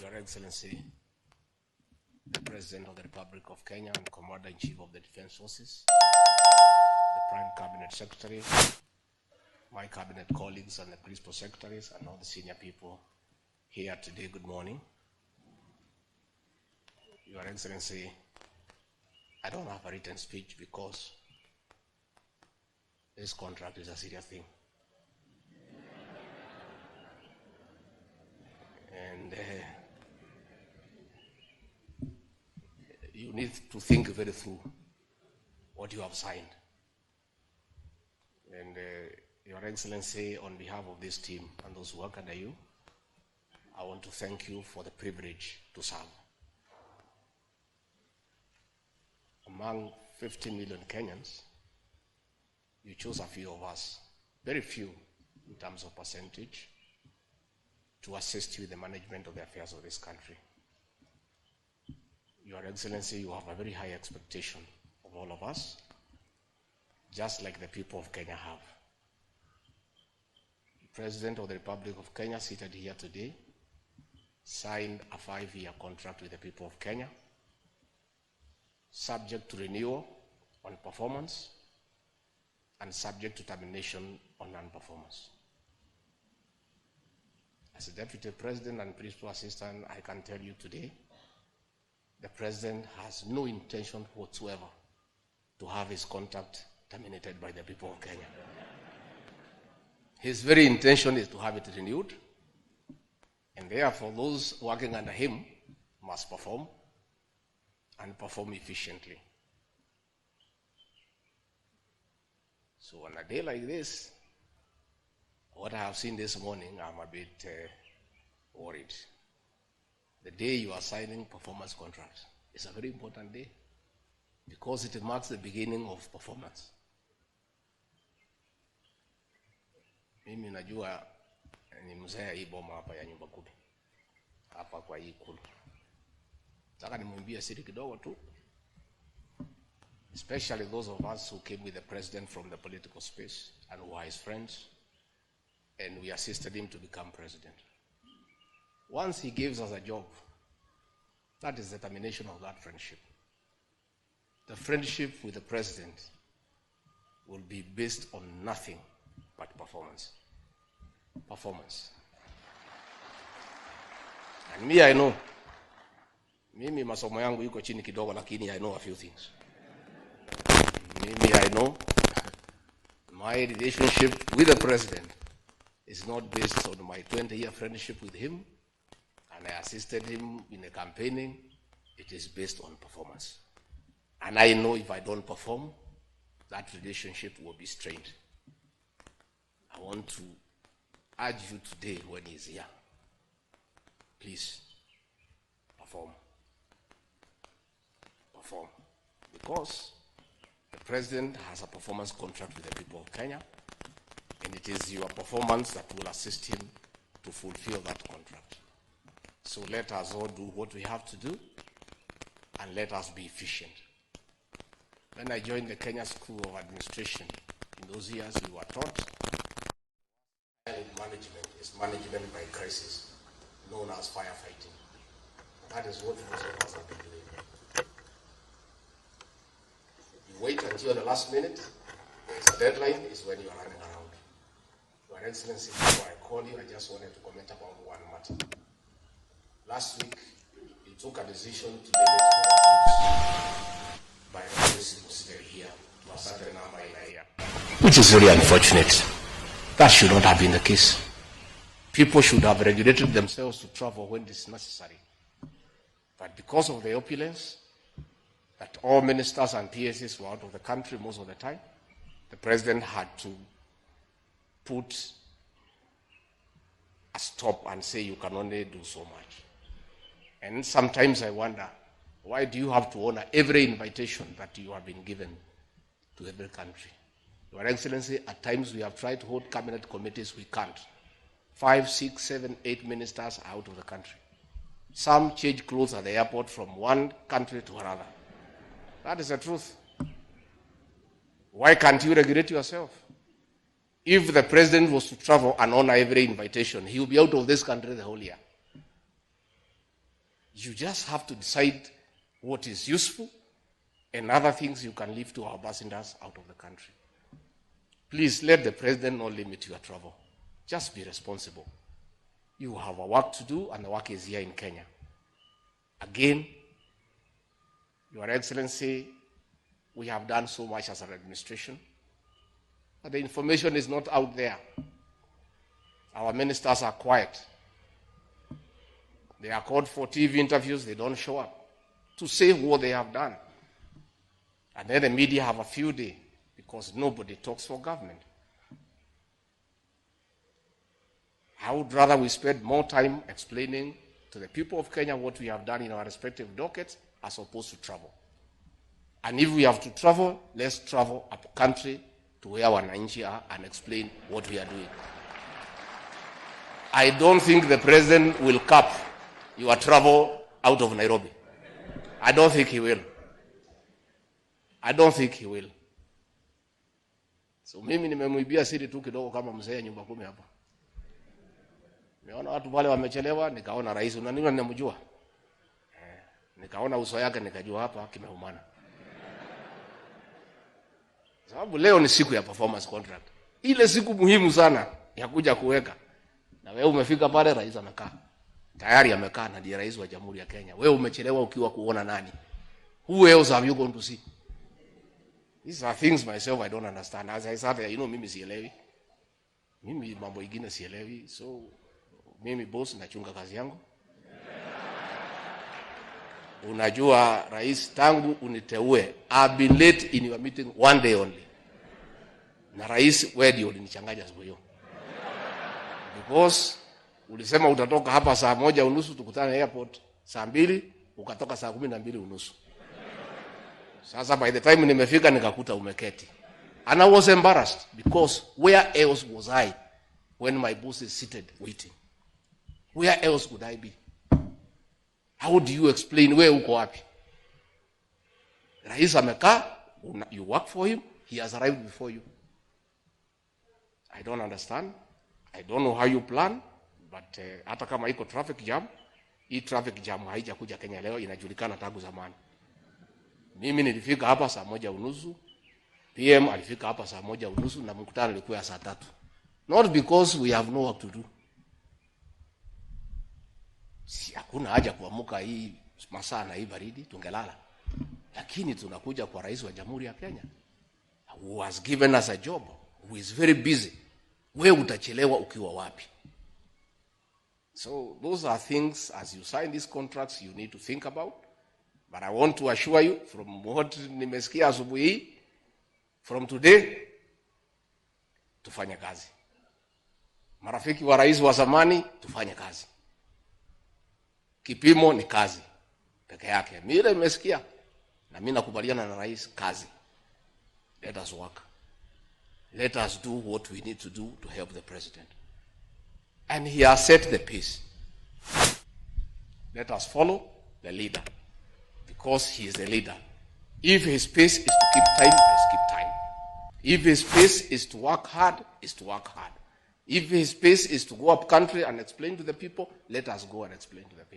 Your Excellency, the President of the Republic of Kenya and Commander-in-Chief of the Defense Forces, the Prime Cabinet Secretary, my cabinet colleagues and the principal secretaries and all the senior people here today, good morning. Your Excellency, I don't have a written speech because this contract is a serious thing. And you need to think very through what you have signed. And Your Excellency, on behalf of this team and those who work under you, I want to thank you for the privilege to serve. Among 50 million Kenyans, you chose a few of us, very few in terms of percentage, to assist you in the management of the affairs of this country. Your Excellency, you have a very high expectation of all of us, just like the people of Kenya have. The President of the Republic of Kenya, seated here today, signed a 5-year contract with the people of Kenya, subject to renewal on performance and subject to termination on non-performance. As a Deputy President and Principal Assistant, I can tell you today, the President has no intention whatsoever to have his contract terminated by the people of Kenya. His very intention is to have it renewed, and therefore those working under him must perform and perform efficiently. So on a day like this, what I have seen this morning, I'm a bit worried. The day you are signing performance contracts is a very important day because it marks the beginning of performance. Mimi najua ni mzee hii boma hapa ya nyumba kumi. Hapa kwa hii kulu. Nataka nimwambie siri kidogo tu. Especially those of us who came with the president from the political space and who are his friends, and we assisted him to become president. Once he gives us a job, that is the termination of that friendship. The friendship with the president will be based on nothing but performance. Performance. And me, I know. Mimi masomo yangu yuko chini kidogo, lakini I know a few things. Mimi, I know my relationship with the president is not based on my 20-year friendship with him, and I assisted him in the campaigning. It is based on performance. And I know if I don't perform, that relationship will be strained. I want to urge you today when he's here, please perform. Perform. Because the president has a performance contract with the people of Kenya, and it is your performance that will assist him to fulfill that contract. So let us all do what we have to do, and let us be efficient. When I joined the Kenya School of Administration, in those years we were taught management is management by crisis, known as firefighting. That is what most of us have been doing. You wait until the last minute, it's a deadline, is when you are running around. Your Excellency, before I call you, I just wanted to comment about one matter. Last week, you took a decision to limit volunteers by reducing here to a certain number in a year, which is very unfortunate. That should not have been the case. People should have regulated themselves to travel when it is necessary. But because of the opulence, that all ministers and PSs were out of the country most of the time, the president had to put a stop and say you can only do so much. And sometimes I wonder, why do you have to honor every invitation that you have been given to every country? Your Excellency, at times we have tried to hold cabinet committees, we can't. 5, 6, 7, 8 ministers are out of the country. Some change clothes at the airport from one country to another. That is the truth. Why can't you regulate yourself? If the president was to travel and honor every invitation, he will be out of this country the whole year. 5, 6, 7, 8 ministers are out of the country. Some change clothes at the airport from one country to another. That is the truth. Why can't you regulate yourself? If the president was to travel and honor every invitation, he will be out of this country the whole year. You just have to decide what is useful and other things you can leave to our ambassadors out of the country. Please let the president not limit your travel. Just be responsible. You have a work to do, and the work is here in Kenya. Again, Your Excellency, we have done so much as an administration, but the information is not out there. Our ministers are quiet. They are called for TV interviews, they don't show up to say what they have done. And then the media have a field day because nobody talks for government. I would rather we spend more time explaining to the people of Kenya what we have done in our respective dockets as opposed to travel. And if we have to travel, let's travel up country to where wananchi are and explain what we are doing. I don't think the president will cap your travel out of Nairobi. I don't think he will. I don't think he will. So mimi nimemwibia siri tu kidogo kama mzee nyumba 10 hapa. Nimeona watu wale wamechelewa, nikaona rais unaniona ninamjua. Nikaona uso yake nikajua hapa kimeumana. Sababu leo ni siku ya performance contract. Ile siku muhimu sana ya kuja kuweka. Na wewe umefika pale rais amekaa. Tayari amekaa na ndiye rais wa Jamhuri ya Kenya. Wewe umechelewa ukiwa kuona nani? Who else have you gone to see? These are things myself I don't understand. As I said, mimi sielewi. Mimi mambo ingine sielewi. So mimi boss nachunga kazi yangu. Unajua rais tangu uniteue, I've been late in your meeting one day only. Na rais wewe ndio ulinichanganya siku hiyo. Because ulisema utatoka hapa saa 1:30 tukutane airport, saa 2 ukatoka saa 12:30. Sasa by the time nimefika nikakuta umeketi. And I was embarrassed because where else was I when my boss is seated waiting? Where else would I be? How do you explain where uko wapi? Rais amekaa, you work for him, he has arrived before you. I don't understand. I don't know how you plan, but hata kama iko traffic jam, hii traffic jam haijakuja Kenya leo, inajulikana tangu zamani. Mimi nilifika hapa saa 1:30, PM alifika hapa saa 1:30 na mkutano ulikuwa saa 3. Not because we have no work to do. Si hakuna haja kuamuka hii masaa na hii baridi tungelala. Lakini tunakuja kwa rais wa Jamhuri ya Kenya who has given us a job, who is very busy. Wewe utachelewa ukiwa wapi? So those are things as you sign these contracts you need to think about. But I want to assure you from what nimesikia asubuhi, from today tufanye kazi. Marafiki wa rais wa zamani tufanye kazi. Kipimo ni kazi peke yake. Mimi nimesikia na mimi nakubaliana na rais kazi. Let us work. Let us do what we need to do to help the president. And he has set the pace. Let us follow the leader because he is the leader. If his pace is to keep time, let's keep time. If his pace is to work hard, is to work hard. If his pace is to go up country and explain to the people, let us go and explain to the people.